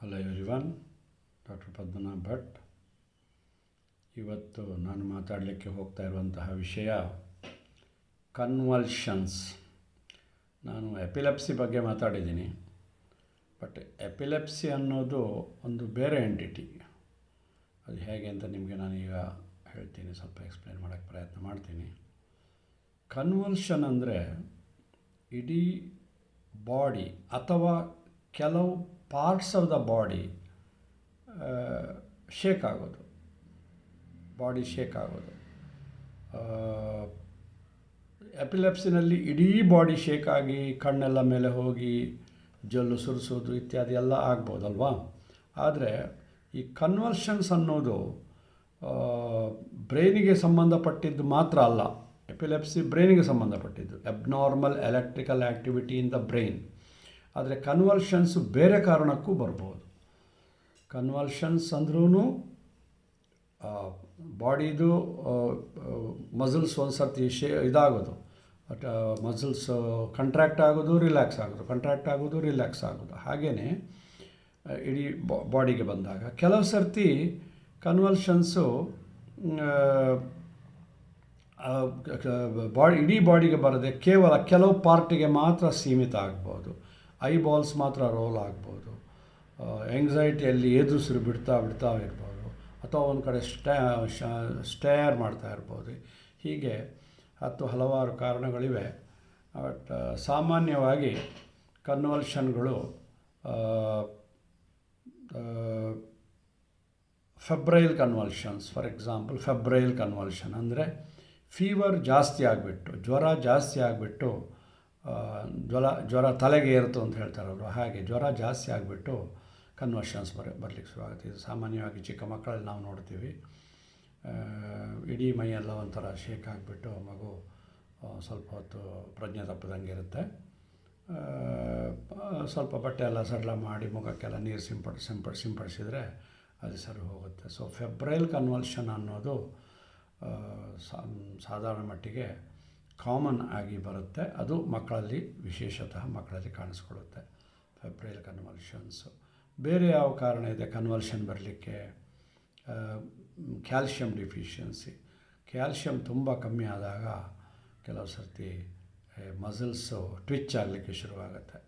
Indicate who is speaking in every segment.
Speaker 1: Hello everyone, doctor Padmanabh Bhat. ಇವತ್ತು ನಾನು ಮಾತಾಡಲಿಕ್ಕೆ ಹೋಗ್ತಾ ಇರುವಂತಹ ವಿಷಯ ಕನ್ವಲ್ಷನ್ಸ್. ನಾನು ಎಪಿಲೆಪ್ಸಿ ಬಗ್ಗೆ ಮಾತಾಡಿದ್ದೀನಿ, ಬಟ್ ಎಪಿಲೆಪ್ಸಿ ಅನ್ನೋದು ಒಂದು ಬೇರೆ ಎಂಟಿಟಿ. ಅದು ಹೇಗೆ ಅಂತ ನಿಮಗೆ ನಾನೀಗ ಹೇಳ್ತೀನಿ, ಸ್ವಲ್ಪ ಎಕ್ಸ್ಪ್ಲೇನ್ ಮಾಡೋಕ್ಕೆ ಪ್ರಯತ್ನ ಮಾಡ್ತೀನಿ. ಕನ್ವಲ್ಷನ್ ಅಂದರೆ ಇಡೀ ಬಾಡಿ ಅಥವಾ ಕೆಲವು parts of the body shake ಆಗೋದು, ಬಾಡಿ ಶೇಕ್ ಆಗೋದು. ಎಪಿಲೆಪ್ಸಿನಲ್ಲಿ ಇಡೀ ಬಾಡಿ ಶೇಕ್ ಆಗಿ ಕಣ್ಣೆಲ್ಲ ಮೇಲೆ ಹೋಗಿ ಜೊಲ್ಲು ಸುರಿಸೋದು ಇತ್ಯಾದಿ ಎಲ್ಲ ಆಗ್ಬೋದಲ್ವಾ. ಆದರೆ ಈ ಕನ್ವಲ್ಷನ್ಸ್ ಅನ್ನೋದು ಬ್ರೈನಿಗೆ ಸಂಬಂಧಪಟ್ಟಿದ್ದು ಮಾತ್ರ ಅಲ್ಲ. ಎಪಿಲೆಪ್ಸಿ ಬ್ರೈನಿಗೆ ಸಂಬಂಧಪಟ್ಟಿದ್ದು, abnormal electrical activity in the brain. ಆದರೆ ಕನ್ವಲ್ಷನ್ಸು ಬೇರೆ ಕಾರಣಕ್ಕೂ ಬರ್ಬೋದು. ಕನ್ವಲ್ಷನ್ಸ್ ಅಂದ್ರೂ ಬಾಡಿದು ಮಸಲ್ಸ್ ಒಂದು ಸರ್ತಿ ಇದಾಗೋದು, ಮಸಲ್ಸ್ ಕಂಟ್ರ್ಯಾಕ್ಟ್ ಆಗೋದು, ರಿಲ್ಯಾಕ್ಸ್ ಆಗೋದು, ಕಂಟ್ರ್ಯಾಕ್ಟ್ ಆಗೋದು, ರಿಲ್ಯಾಕ್ಸ್ ಆಗೋದು. ಹಾಗೆಯೇ ಇಡೀ ಬಾಡಿಗೆ ಬಂದಾಗ ಕೆಲವು ಸರ್ತಿ ಕನ್ವಲ್ಷನ್ಸು ಇಡೀ ಬಾಡಿಗೆ ಬರದೆ ಕೇವಲ ಕೆಲವು ಪಾರ್ಟಿಗೆ ಮಾತ್ರ ಸೀಮಿತ ಆಗ್ಬೋದು. ಐಬಾಲ್ಸ್ ಮಾತ್ರ ರೋಲ್ ಆಗ್ಬೋದು, ಎಂಗ್ಸೈಟಿಯಲ್ಲಿ ಎದುರು ಬಿಡ್ತಾ ಇರ್ಬೋದು, ಅಥವಾ ಒಂದು ಕಡೆ ಸ್ಟೇರ್ ಮಾಡ್ತಾ ಇರ್ಬೋದು. ಹೀಗೆ ಹಲವಾರು ಕಾರಣಗಳಿವೆ. ಬಟ್ ಸಾಮಾನ್ಯವಾಗಿ ಕನ್ವಲ್ಷನ್ಗಳು febrile convulsions, for example febrile convulsion ಅಂದರೆ ಫೀವರ್ ಜಾಸ್ತಿ ಆಗಿಬಿಟ್ಟು, ಜ್ವರ ಜಾಸ್ತಿ ಆಗಿಬಿಟ್ಟು, ಜ್ವರ ತಲೆಗೆ ಏರ್ತು ಅಂತ ಹೇಳ್ತಾರಲ್ವ, ಹಾಗೆ ಜ್ವರ ಜಾಸ್ತಿ ಆಗಿಬಿಟ್ಟು ಕನ್ವಲ್ಷನ್ಸ್ ಬರಲಿಕ್ಕೆ ಶುರುವಾಗುತ್ತೆ. ಇದು ಸಾಮಾನ್ಯವಾಗಿ ಚಿಕ್ಕ ಮಕ್ಕಳಲ್ಲಿ ನಾವು ನೋಡ್ತೀವಿ. ಇಡೀ ಮೈಯೆಲ್ಲ ಒಂಥರ ಶೇಕ್ ಆಗಿಬಿಟ್ಟು ಮಗು ಸ್ವಲ್ಪ ಹೊತ್ತು ಪ್ರಜ್ಞೆ ತಪ್ಪದಂಗೆ ಇರುತ್ತೆ. ಸ್ವಲ್ಪ ಬಟ್ಟೆ ಎಲ್ಲ ಸಡ್ಲ ಮಾಡಿ ಮುಖಕ್ಕೆಲ್ಲ ನೀರು ಸಿಂಪಡಿಸಿದರೆ ಅದು ಸರಿ ಹೋಗುತ್ತೆ. ಸೊ ಫೆಬ್ರೈಲ್ ಕನ್ವಲ್ಷನ್ ಅನ್ನೋದು ಸಾಧಾರಣ ಮಟ್ಟಿಗೆ ಕಾಮನ್ ಆಗಿ ಬರುತ್ತೆ. ಅದು ಮಕ್ಕಳಲ್ಲಿ, ವಿಶೇಷತಃ ಮಕ್ಕಳಲ್ಲಿ ಕಾಣಿಸ್ಕೊಳ್ಳುತ್ತೆ ಫೆಬ್ರೈಲ್ ಕನ್ವಲ್ಷನ್ಸು. ಬೇರೆ ಯಾವ ಕಾರಣ ಇದೆ ಕನ್ವಲ್ಷನ್ ಬರಲಿಕ್ಕೆ? Calcium deficiency. ಕ್ಯಾಲ್ಶಿಯಂ ತುಂಬ ಕಮ್ಮಿ ಆದಾಗ ಕೆಲವು ಸರ್ತಿ ಮಸಲ್ಸು ಟ್ವಿಚ್ ಆಗಲಿಕ್ಕೆ ಶುರುವಾಗುತ್ತೆ.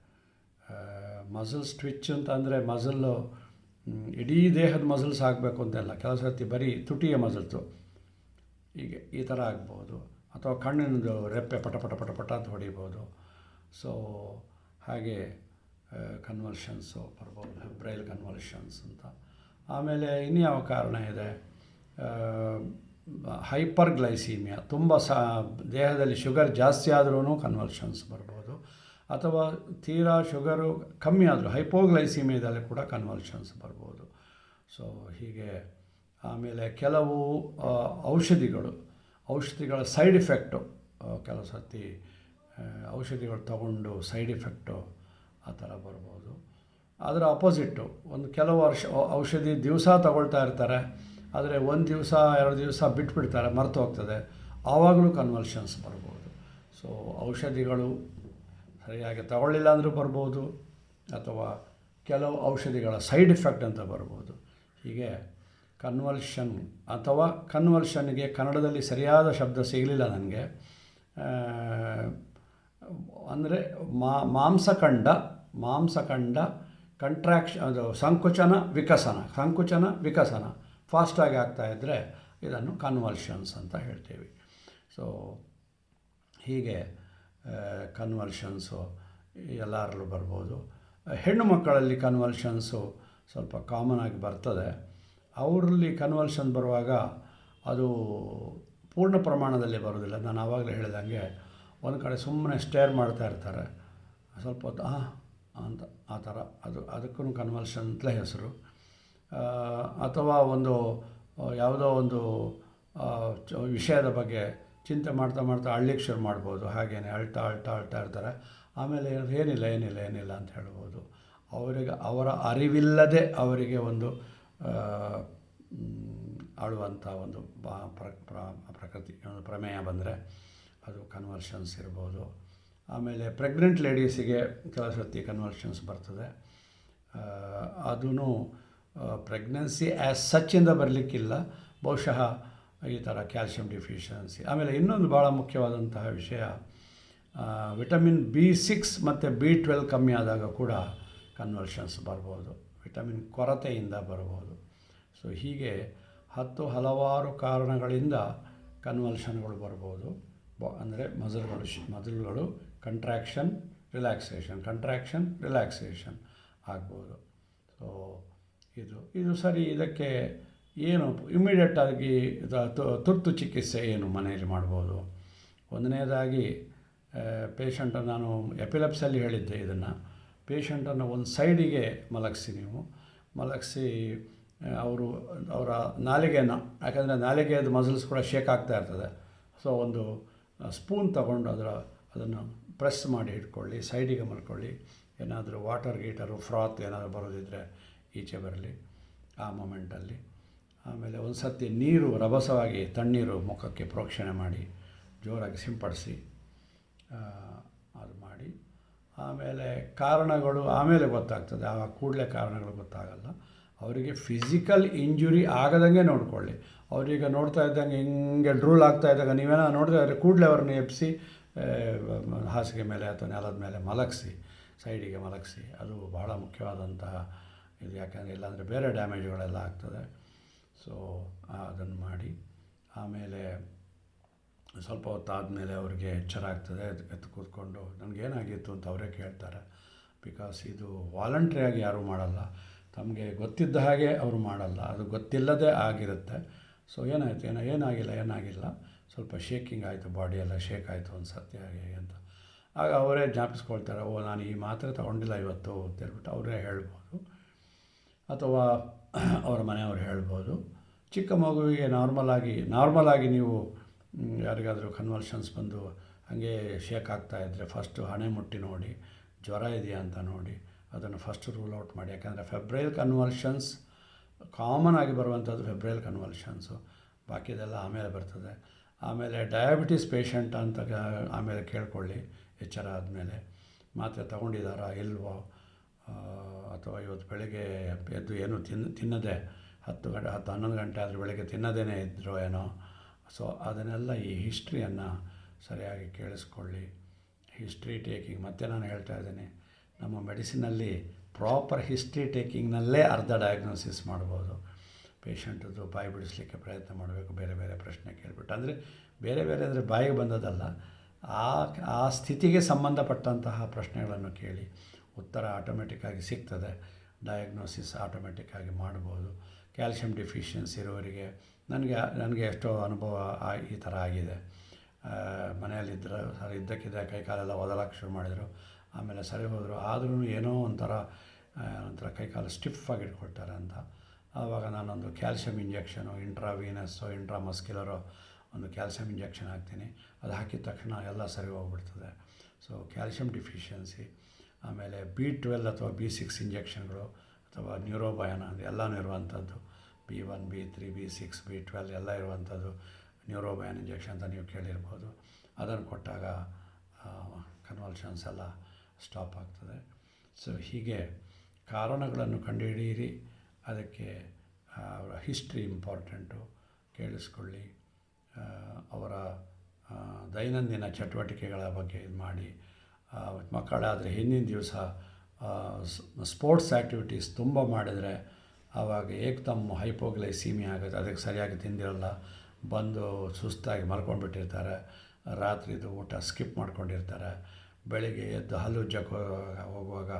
Speaker 1: ಮಸಲ್ಸ್ ಟ್ವಿಚ್ ಅಂತ ಅಂದರೆ ಮಸಲ್ಲು ಇಡೀ ದೇಹದ ಮಸಲ್ಸ್ ಆಗಬೇಕು ಅಂತೆಲ್ಲ, ಕೆಲವು ಸರ್ತಿ ಬರೀ ತುಟಿಯ ಮಸಲ್ಸು ಹೀಗೆ ಈ ಥರ ಆಗ್ಬೋದು, ಅಥವಾ ಕಣ್ಣಿನದು ರೆಪ್ಪೆ ಪಟ ಅಂತ ಹೊಡಿಬೋದು. ಸೊ ಹಾಗೆ ಕನ್ವಲ್ಷನ್ಸು ಬರ್ಬೋದು, ಫೆಬ್ರೈಲ್ ಕನ್ವಲ್ಷನ್ಸ್ ಅಂತ. ಆಮೇಲೆ ಇನ್ಯಾವ ಕಾರಣ ಇದೆ? ಹೈಪರ್ ಗ್ಲೈಸೀಮಿಯಾ, ತುಂಬ ದೇಹದಲ್ಲಿ ಶುಗರ್ ಜಾಸ್ತಿ ಆದ್ರೂ ಕನ್ವಲ್ಷನ್ಸ್ ಬರ್ಬೋದು, ಅಥವಾ ತೀರಾ ಶುಗರು ಕಮ್ಮಿ ಆದರೂ ಹೈಪೋಗ್ಲೈಸೀಮಿಯಾದಲ್ಲಿ ಕೂಡ ಕನ್ವಲ್ಷನ್ಸ್ ಬರ್ಬೋದು. ಸೊ ಹೀಗೆ. ಆಮೇಲೆ ಕೆಲವು ಔಷಧಿಗಳ ಸೈಡ್ ಇಫೆಕ್ಟು, ಕೆಲವು ಸರ್ತಿ ಔಷಧಿಗಳು ತಗೊಂಡು ಸೈಡ್ ಇಫೆಕ್ಟು ಆ ಥರ ಬರ್ಬೋದು. ಅದರ ಅಪೋಸಿಟ್ಟು, ಕೆಲವು ಔಷಧಿ ದಿವಸ ತಗೊಳ್ತಾ ಇರ್ತಾರೆ, ಆದರೆ ಒಂದು ದಿವಸ 2 ದಿವಸ ಬಿಟ್ಬಿಡ್ತಾರೆ, ಮರೆತು ಹೋಗ್ತದೆ, ಆವಾಗಲೂ ಕನ್ವಲ್ಷನ್ಸ್ ಬರ್ಬೋದು. ಸೊ ಔಷಧಿಗಳು ಸರಿಯಾಗಿ ತಗೊಳ್ಳಿಲ್ಲ ಅಂದರೂ ಬರ್ಬೋದು, ಅಥವಾ ಕೆಲವು ಔಷಧಿಗಳ ಸೈಡ್ ಇಫೆಕ್ಟ್ ಅಂತ ಬರ್ಬೋದು. ಹೀಗೆ ಕನ್ವಲ್ಷನ್ ಅಥವಾ ಕನ್ವಲ್ಷನ್ಗೆ ಕನ್ನಡದಲ್ಲಿ ಸರಿಯಾದ ಶಬ್ದ ಸಿಗಲಿಲ್ಲ ನನಗೆ. ಅಂದರೆ ಮಾಂಸಖಂಡ ಕಂಟ್ರಾಕ್ಷನ್, ಅದು ಸಂಕುಚನ ವಿಕಸನ ಫಾಸ್ಟಾಗಿ ಆಗ್ತಾಯಿದ್ರೆ ಇದನ್ನು ಕನ್ವಲ್ಷನ್ಸ್ ಅಂತ ಹೇಳ್ತೀವಿ. ಸೊ ಹೀಗೆ ಕನ್ವಲ್ಷನ್ಸು ಎಲ್ಲರಲ್ಲೂ ಬರ್ಬೋದು. ಹೆಣ್ಣು ಮಕ್ಕಳಲ್ಲಿ ಕನ್ವಲ್ಷನ್ಸು ಸ್ವಲ್ಪ ಕಾಮನ್ ಆಗಿ ಬರ್ತದೆ. ಅವರಲ್ಲಿ ಕನ್ವಲ್ಷನ್ ಬರುವಾಗ ಅದು ಪೂರ್ಣ ಪ್ರಮಾಣದಲ್ಲಿ ಬರೋದಿಲ್ಲ. ನಾನು ಆವಾಗಲೇ ಹೇಳಿದಂಗೆ ಒಂದು ಕಡೆ ಸುಮ್ಮನೆ ಸ್ಟೇರ್ ಮಾಡ್ತಾ ಇರ್ತಾರೆ ಸ್ವಲ್ಪ ಹೊತ್ತು, ಅಂತ ಆ ಥರ, ಅದಕ್ಕೂ ಕನ್ವಲ್ಷನ್ ಅಂತಲೇ ಹೆಸರು. ಅಥವಾ ಯಾವುದೋ ಒಂದು ವಿಷಯದ ಬಗ್ಗೆ ಚಿಂತೆ ಮಾಡ್ತಾ ಅಳ್ಳಿಕ್ಕೆ ಶುರು ಮಾಡ್ಬೋದು. ಹಾಗೆಯೇ ಅಳ್ತಾ ಇರ್ತಾರೆ. ಆಮೇಲೆ ಏನಿಲ್ಲ ಅಂತ ಹೇಳ್ಬೋದು. ಅವರ ಅರಿವಿಲ್ಲದೆ ಅವರಿಗೆ ಒಂದು ಆಳುವಂಥ ಒಂದು ಪ್ರಕೃತಿ ಪ್ರಮೇಯ ಬಂದರೆ ಅದು ಕನ್ವಲ್ಷನ್ಸ್ ಇರ್ಬೋದು. ಆಮೇಲೆ ಪ್ರೆಗ್ನೆಂಟ್ ಲೇಡೀಸಿಗೆ ಕೆಲವು ಸರ್ತಿ ಕನ್ವಲ್ಷನ್ಸ್ ಬರ್ತದೆ. ಅದೂ ಪ್ರೆಗ್ನೆನ್ಸಿ ಆ್ಯಸ್ ಸಚ್ಚಿಂದ ಬರಲಿಕ್ಕಿಲ್ಲ, ಬಹುಶಃ ಈ ಥರ ಕ್ಯಾಲ್ಶಿಯಂ ಡಿಫಿಷಿಯನ್ಸಿ. ಆಮೇಲೆ ಇನ್ನೊಂದು ಭಾಳ ಮುಖ್ಯವಾದಂತಹ ವಿಷಯ, ವಿಟಮಿನ್ B6 ಮತ್ತು B12 ಕಮ್ಮಿ ಆದಾಗ ಕೂಡ ಕನ್ವಲ್ಷನ್ಸ್ ಬರ್ಬೋದು, ವಿಟಮಿನ್ ಕೊರತೆಯಿಂದ ಬರ್ಬೋದು. ಸೊ ಹೀಗೆ ಹಲವಾರು ಕಾರಣಗಳಿಂದ ಕನ್ವಲ್ಷನ್ಗಳು ಬರ್ಬೋದು. ಅಂದರೆ ಮಸಲ್ಗಳು ಕಂಟ್ರ್ಯಾಕ್ಷನ್ ರಿಲ್ಯಾಕ್ಸೇಷನ್ ಆಗ್ಬೋದು. ಸೊ ಇದು ಸರಿ. ಇದಕ್ಕೆ ಏನು ಇಮ್ಮಿಡಿಯೇಟಾಗಿ ತುರ್ತು ಚಿಕಿತ್ಸೆ ಏನು ಮನೆಯಲ್ಲಿ ಮಾಡ್ಬೋದು? ಒಂದನೇದಾಗಿ ಪೇಷಂಟನ್ನು, ನಾನು ಎಪಿಲೆಪ್ಸಲ್ಲಿ ಹೇಳಿದ್ದೆ ಇದನ್ನು, ಪೇಷಂಟನ್ನು ಒಂದು ಸೈಡಿಗೆ ಮಲಗಿಸಿ ಅವರ ನಾಲಿಗೆಯನ್ನು, ಯಾಕಂದರೆ ನಾಲಿಗೆಯದು ಮಸಲ್ಸ್ ಕೂಡ ಶೇಕ್ ಆಗ್ತಾ ಇರ್ತದೆ. ಸೊ ಒಂದು ಸ್ಪೂನ್ ತಗೊಂಡು ಅದನ್ನು ಪ್ರೆಸ್ ಮಾಡಿ ಇಟ್ಕೊಳ್ಳಿ, ಸೈಡಿಗೆ ಮಲ್ಕೊಳ್ಳಿ. ಏನಾದರೂ ವಾಟರ್ ಫ್ರಾತ್ ಏನಾದರೂ ಬರೋದಿದ್ದರೆ ಈಚೆ ಬರಲಿ ಆ ಮೊಮೆಂಟಲ್ಲಿ. ಆಮೇಲೆ ಒಂದು ಸರ್ತಿ ನೀರು ರಭಸವಾಗಿ ತಣ್ಣೀರು ಮುಖಕ್ಕೆ ಪ್ರೋಕ್ಷಣೆ ಮಾಡಿ ಜೋರಾಗಿ ಸಿಂಪಡಿಸಿ ಅದು ಮಾಡಿ. ಆಮೇಲೆ ಕಾರಣಗಳು ಆಮೇಲೆ ಗೊತ್ತಾಗ್ತದೆ, ಆ ಕೂಡಲೇ ಕಾರಣಗಳು ಗೊತ್ತಾಗಲ್ಲ. ಅವರಿಗೆ ಫಿಸಿಕಲ್ ಇಂಜುರಿ ಆಗದಂಗೆ ನೋಡಿಕೊಳ್ಳಿ. ಅವರೀಗ ನೋಡ್ತಾ ಇದ್ದಂಗೆ ಹಿಂಗೆ ಡ್ರೂಲ್ ಆಗ್ತಾ ಇದ್ದಾಗ ನೀವೇನೋ ನೋಡ್ತಾ ಇದ್ದರೆ ಕೂಡಲೇ ಅವ್ರನ್ನ ಎಬ್ಬಿಸಿ ಹಾಸಿಗೆ ಮೇಲೆ ಅಥವಾ ನೆಲದ ಮೇಲೆ ಸೈಡಿಗೆ ಮಲಗಿಸಿ. ಅದು ಬಹಳ ಮುಖ್ಯವಾದಂತಹ ಇದು, ಯಾಕಂದರೆ ಇಲ್ಲಾಂದರೆ ಬೇರೆ ಡ್ಯಾಮೇಜ್ಗಳೆಲ್ಲ ಆಗ್ತದೆ. ಸೊ ಅದನ್ನು ಮಾಡಿ. ಆಮೇಲೆ ಸ್ವಲ್ಪ ಹೊತ್ತಾದಮೇಲೆ ಅವ್ರಿಗೆ ಎಚ್ಚರ ಆಗ್ತದೆ, ಎದ್ದು ಕೂತ್ಕೊಂಡು ನನಗೇನಾಗಿತ್ತು ಅಂತ ಅವರೇ ಕೇಳ್ತಾರೆ. ಬಿಕಾಸ್ ಇದು ವಾಲಂಟ್ರಿಯಾಗಿ ಯಾರೂ ಮಾಡಲ್ಲ, ತಮಗೆ ಗೊತ್ತಿದ್ದ ಹಾಗೆ ಅವರು ಮಾಡಲ್ಲ, ಅದು ಗೊತ್ತಿಲ್ಲದೆ ಆಗಿರುತ್ತೆ. ಸೊ ಏನಾಗಿಲ್ಲ, ಸ್ವಲ್ಪ ಶೇಕಿಂಗ್ ಆಯಿತು, ಬಾಡಿಯೆಲ್ಲ ಶೇಕ್ ಆಯಿತು ಒಂದು ಸರ್ತಿ ಹಾಗೆ ಅಂತ. ಆಗ ಅವರೇ ಜ್ಞಾಪಿಸ್ಕೊಳ್ತಾರೆ, ನಾನು ಈ ಮಾತ್ರೆ ತೊಗೊಂಡಿಲ್ಲ ಇವತ್ತು ಅಂತ ಹೇಳ್ಬಿಟ್ಟು ಅವರೇ ಹೇಳ್ಬೋದು, ಅಥವಾ ಅವರ ಮನೆಯವರು ಹೇಳ್ಬೋದು. ಚಿಕ್ಕ ಮಗುವಿಗೆ ನಾರ್ಮಲಾಗಿ ನೀವು ಯಾರಿಗಾದರೂ ಕನ್ವಲ್ಷನ್ಸ್ ಬಂದು ಹಾಗೆ ಶೇಕ್ ಆಗ್ತಾಯಿದ್ರೆ ಫಸ್ಟು ಹಣೆ ಮುಟ್ಟಿ ನೋಡಿ, ಜ್ವರ ಇದೆಯಾ ಅಂತ ನೋಡಿ, ಅದನ್ನು ಫಸ್ಟ್ ರೂಲ್ ಔಟ್ ಮಾಡಿ. ಯಾಕಂದರೆ ಫೆಬ್ರೈಲ್ ಕನ್ವಲ್ಷನ್ಸ್ ಕಾಮನ್ ಆಗಿ ಬರುವಂಥದ್ದು ಫೆಬ್ರೈಲ್ ಕನ್ವಲ್ಷನ್ಸು, ಬಾಕಿದೆಲ್ಲ ಆಮೇಲೆ ಬರ್ತದೆ. ಆಮೇಲೆ ಡಯಾಬಿಟಿಸ್ ಪೇಷಂಟ್ ಅಂತ ಆಮೇಲೆ ಕೇಳ್ಕೊಳ್ಳಿ ಎಚ್ಚರ ಆದಮೇಲೆ, ಮಾತ್ರೆ ತಗೊಂಡಿದ್ದಾರಾ ಇಲ್ವೋ, ಅಥವಾ ಇವತ್ತು ಬೆಳಗ್ಗೆ ಎದ್ದು ಏನು ತಿನ್ನದೆ 10-11 ಗಂಟೆ ಆದರೆ ಬೆಳಗ್ಗೆ ತಿನ್ನದೇನೆ ಇದ್ರೋ ಏನೋ. ಸೊ ಅದನ್ನೆಲ್ಲ ಈ ಹಿಸ್ಟ್ರಿಯನ್ನು ಸರಿಯಾಗಿ ಕೇಳಿಸ್ಕೊಳ್ಳಿ. ಹಿಸ್ಟ್ರಿ ಟೇಕಿಂಗ್, ಮತ್ತೆ ನಾನು ಹೇಳ್ತಾ ಇದ್ದೀನಿ, ನಮ್ಮ ಮೆಡಿಸಿನಲ್ಲಿ ಪ್ರಾಪರ್ ಹಿಸ್ಟ್ರಿ ಟೇಕಿಂಗ್ನಲ್ಲೇ ಅರ್ಧ ಡಯಾಗ್ನೋಸಿಸ್ ಮಾಡ್ಬೋದು. ಪೇಷಂಟದ್ದು ಬಾಯಿ ಬಿಡಿಸ್ಲಿಕ್ಕೆ ಪ್ರಯತ್ನ ಮಾಡಬೇಕು, ಬೇರೆ ಬೇರೆ ಪ್ರಶ್ನೆ ಕೇಳಿಬಿಟ್ಟು. ಅಂದರೆ ಬೇರೆ ಅಂದರೆ ಬಾಯಿಗೆ ಬಂದದಲ್ಲ, ಆ ಸ್ಥಿತಿಗೆ ಸಂಬಂಧಪಟ್ಟಂತಹ ಪ್ರಶ್ನೆಗಳನ್ನು ಕೇಳಿ ಉತ್ತರ ಆಟೋಮೆಟಿಕ್ಕಾಗಿ ಸಿಗ್ತದೆ, ಡಯಾಗ್ನೋಸಿಸ್ ಆಟೋಮೆಟಿಕ್ಕಾಗಿ ಮಾಡ್ಬೋದು. ಕ್ಯಾಲ್ಶಿಯಂ ಡಿಫಿಷಿಯನ್ಸಿ ಇರೋರಿಗೆ ನನಗೆ ಎಷ್ಟೋ ಅನುಭವ ಈ ಥರ ಆಗಿದೆ. ಮನೆಯಲ್ಲಿದ್ದರೆ ಇದ್ದಕ್ಕಿದ್ದ ಕೈಕಾಲೆಲ್ಲ ಒದಲಕ್ಕೆ ಶುರು ಮಾಡಿದರು, ಆಮೇಲೆ ಸರಿ ಹೋದರು. ಆದ್ರೂ ಏನೋ ಒಂಥರ ಕೈಕಾಲು ಸ್ಟಿಫಾಗಿ ಇಟ್ಕೊಳ್ತಾರೆ ಅಂತ. ಆವಾಗ ನಾನೊಂದು ಕ್ಯಾಲ್ಶಿಯಂ ಇಂಜೆಕ್ಷನು, ಇಂಟ್ರಾವೀನಸ್ಸೋ ಇಂಟ್ರಾಮಸ್ಕ್ಯುಲರೋ ಒಂದು ಕ್ಯಾಲ್ಶಿಯಂ ಇಂಜೆಕ್ಷನ್ ಹಾಕ್ತೀನಿ. ಅದು ಹಾಕಿದ ತಕ್ಷಣ ಎಲ್ಲ ಸರಿ ಹೋಗ್ಬಿಡ್ತದೆ. So calcium deficiency. ಆಮೇಲೆ B12 ಅಥವಾ B6 ಇಂಜೆಕ್ಷನ್ಗಳು ಅಥವಾ ನ್ಯೂರೋಬಯಾನ ಎಲ್ಲನೂ ಇರುವಂಥದ್ದು, B1 B3 B6 B12 ಎಲ್ಲ ಇರುವಂಥದ್ದು ನ್ಯೂರೋಬಯಾನ್ ಇಂಜೆಕ್ಷನ್ ಅಂತ ನೀವು ಕೇಳಿರ್ಬೋದು. ಅದನ್ನು ಕೊಟ್ಟಾಗ ಕನ್ವಲ್ಷನ್ಸ್ ಎಲ್ಲ ಸ್ಟಾಪ್ ಆಗ್ತದೆ. ಸೊ ಹೀಗೆ ಕಾರಣಗಳನ್ನು ಕಂಡುಹಿಡಿಯಿರಿ, ಅದಕ್ಕೆ ಅವರ ಹಿಸ್ಟ್ರಿ ಇಂಪಾರ್ಟೆಂಟು, ಕೇಳಿಸ್ಕೊಳ್ಳಿ, ಅವರ ದೈನಂದಿನ ಚಟುವಟಿಕೆಗಳ ಬಗ್ಗೆ ಇದು ಮಾಡಿ. ಮಕ್ಕಳಾದರೆ ಹಿಂದಿನ ದಿವಸ ಸ್ಪೋರ್ಟ್ಸ್ ಆ್ಯಕ್ಟಿವಿಟೀಸ್ ತುಂಬ ಮಾಡಿದರೆ ಆವಾಗ ಏಕ್ದಮ್ ಹೈಪೋಗ್ಲೈಸೀಮಿಯಾ ಆಗುತ್ತೆ. ಅದಕ್ಕೆ ಸರಿಯಾಗಿ ತಿಂದಿರಲ್ಲ, ಬಂದು ಸುಸ್ತಾಗಿ ಮಲ್ಕೊಂಡ್ಬಿಟ್ಟಿರ್ತಾರೆ, ರಾತ್ರಿದು ಊಟ ಸ್ಕಿಪ್ ಮಾಡ್ಕೊಂಡಿರ್ತಾರೆ, ಬೆಳಿಗ್ಗೆ ಎದ್ದು ಹಲ್ಲು ಉಜ್ಜಕ್ಕೆ ಹೋಗುವಾಗ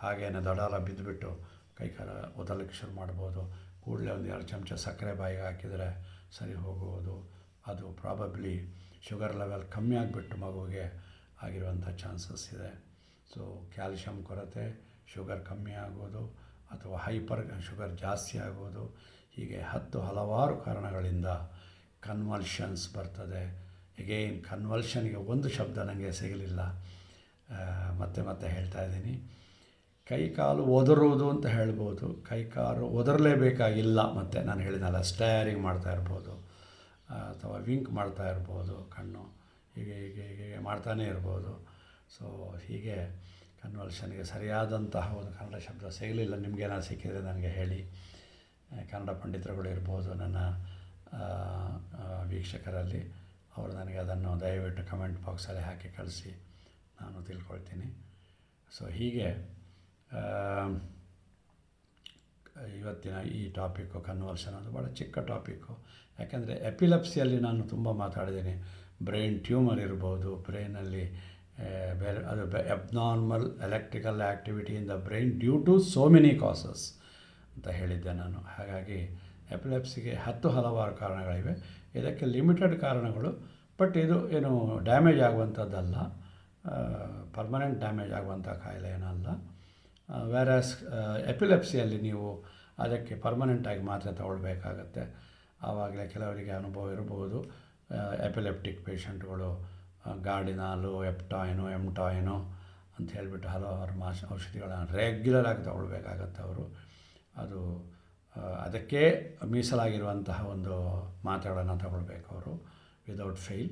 Speaker 1: ಹಾಗೇನೆ ದಡಾಲ ಬಿದ್ದುಬಿಟ್ಟು ಕೈಕಾಲ ಒದಲಕ್ಕೆ ಶುರು ಮಾಡ್ಬೋದು. ಕೂಡಲೇ ಒಂದು 2 ಚಮಚ ಸಕ್ಕರೆ ಬಾಯಿಗೆ ಹಾಕಿದರೆ ಸರಿ ಹೋಗುವುದು. ಅದು ಪ್ರಾಬಬ್ಲಿ ಶುಗರ್ ಲೆವೆಲ್ ಕಮ್ಮಿ ಆಗಿಬಿಟ್ಟು ಮಗುವಿಗೆ ಆಗಿರುವಂಥ ಚಾನ್ಸಸ್ ಇದೆ. ಸೊ ಕ್ಯಾಲ್ಶಿಯಂ ಕೊರತೆ, ಶುಗರ್ ಕಮ್ಮಿ ಆಗೋದು ಅಥವಾ ಹೈಪರ್ ಶುಗರ್ ಜಾಸ್ತಿ ಆಗೋದು, ಹೀಗೆ ಹಲವಾರು ಕಾರಣಗಳಿಂದ ಕನ್ವಲ್ಷನ್ಸ್ ಬರ್ತದೆ. ಎಗೇನ್ ಕನ್ವಲ್ಷನ್ಗೆ ಒಂದು ಶಬ್ದ ನನಗೆ ಸಿಗಲಿಲ್ಲ, ಮತ್ತೆ ಹೇಳ್ತಾ ಇದ್ದೀನಿ. ಕೈಕಾಲು ಒದರುವುದು ಅಂತ ಹೇಳ್ಬೋದು, ಕೈಕಾಲು ಒದರಲೇಬೇಕಾಗಿಲ್ಲ. ಮತ್ತು ನಾನು ಹೇಳಿದ್ನಲ್ಲ, ಸ್ಟೇರಿಂಗ್ ಮಾಡ್ತಾ ಇರ್ಬೋದು ಅಥವಾ ವಿಂಕ್ ಮಾಡ್ತಾ ಇರ್ಬೋದು, ಕಣ್ಣು ಹೀಗೆ ಮಾಡ್ತಾನೇ ಇರ್ಬೋದು. ಸೊ ಹೀಗೆ ಕನ್ವಲ್ಷನ್ಗೆ ಸರಿಯಾದಂತಹ ಒಂದು ಕನ್ನಡ ಶಬ್ದ ಸಿಗಲಿಲ್ಲ. ನಿಮಗೇನಾದ್ರು ಸಿಕ್ಕಿದರೆ ನನಗೆ ಹೇಳಿ. ಕನ್ನಡ ಪಂಡಿತರುಗಳು ಇರ್ಬೋದು ನನ್ನ ವೀಕ್ಷಕರಲ್ಲಿ, ಅವರು ನನಗೆ ಅದನ್ನು ದಯವಿಟ್ಟು ಕಮೆಂಟ್ ಬಾಕ್ಸಲ್ಲಿ ಹಾಕಿ ಕಳಿಸಿ, ನಾನು ತಿಳ್ಕೊಳ್ತೀನಿ. ಸೊ ಹೀಗೆ ಇವತ್ತಿನ ಈ ಟಾಪಿಕ್ಕು ಕನ್ವರ್ಷನ್ ಅದು ಭಾಳ ಚಿಕ್ಕ ಟಾಪಿಕ್ಕು. ಯಾಕೆಂದರೆ ಎಪಿಲೆಪ್ಸಿಯಲ್ಲಿ ನಾನು ತುಂಬ ಮಾತಾಡಿದ್ದೀನಿ. ಬ್ರೈನ್ ಟ್ಯೂಮರ್ ಇರ್ಬೋದು, ಬ್ರೈನಲ್ಲಿ ಬೇರೆ ಅದು abnormal electrical activity in the brain due to so many causes ಅಂತ ಹೇಳಿದ್ದೆ ನಾನು. ಹಾಗಾಗಿ ಎಪಿಲೆಪ್ಸಿಗೆ ಹಲವಾರು ಕಾರಣಗಳಿವೆ. ಇದಕ್ಕೆ ಲಿಮಿಟೆಡ್ ಕಾರಣಗಳು, ಬಟ್ ಇದು ಏನು ಡ್ಯಾಮೇಜ್ ಆಗುವಂಥದ್ದಲ್ಲ, ಪರ್ಮನೆಂಟ್ ಡ್ಯಾಮೇಜ್ ಆಗುವಂಥ ಕಾಯಿಲೆ ಏನಲ್ಲ. ವ್ಯಾರಸ್ ಎಪಿಲೆಪ್ಸಿಯಲ್ಲಿ ನೀವು ಅದಕ್ಕೆ ಪರ್ಮನೆಂಟಾಗಿ ಮಾತ್ರೆ ತಗೊಳ್ಬೇಕಾಗತ್ತೆ. ಆವಾಗಲೇ ಕೆಲವರಿಗೆ ಅನುಭವ ಇರ್ಬೋದು. ಎಪಿಲೆಪ್ಟಿಕ್ ಪೇಷಂಟ್ಗಳು ಗಾರ್ಡಿನಾಲು, ಎಪ್ಟಾಯಿನು, ಎಮ್ಟಾಯಿನು ಅಂತ ಹೇಳಿಬಿಟ್ಟು ಹಲವಾರು ಔಷಧಿಗಳನ್ನು ರೆಗ್ಯುಲರಾಗಿ ತಗೊಳ್ಬೇಕಾಗತ್ತೆ ಅವರು. ಅದು ಅದಕ್ಕೆ ಮೀಸಲಾಗಿರುವಂತಹ ಒಂದು ಮಾತ್ರೆಗಳನ್ನು ತಗೊಳ್ಬೇಕು ಅವರು ವಿದೌಟ್ ಫೇಲ್.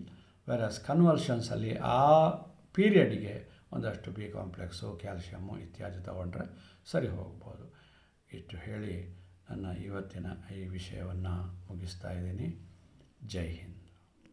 Speaker 1: ವೆರಸ್ ಕನ್ವಲ್ಷನ್ಸಲ್ಲಿ ಆ ಪೀರಿಯಡ್ಗೆ ಒಂದಷ್ಟು ಬಿ ಕಾಂಪ್ಲೆಕ್ಸು, ಕ್ಯಾಲ್ಶಿಯಮ್ಮು ಇತ್ಯಾದಿ ತಗೊಂಡ್ರೆ ಸರಿ ಹೋಗ್ಬೋದು. ಇಷ್ಟು ಹೇಳಿ ನನ್ನ ಇವತ್ತಿನ ಈ ವಿಷಯವನ್ನು ಮುಗಿಸ್ತಾ ಇದ್ದೀನಿ. ಜೈ ಹಿಂದ್.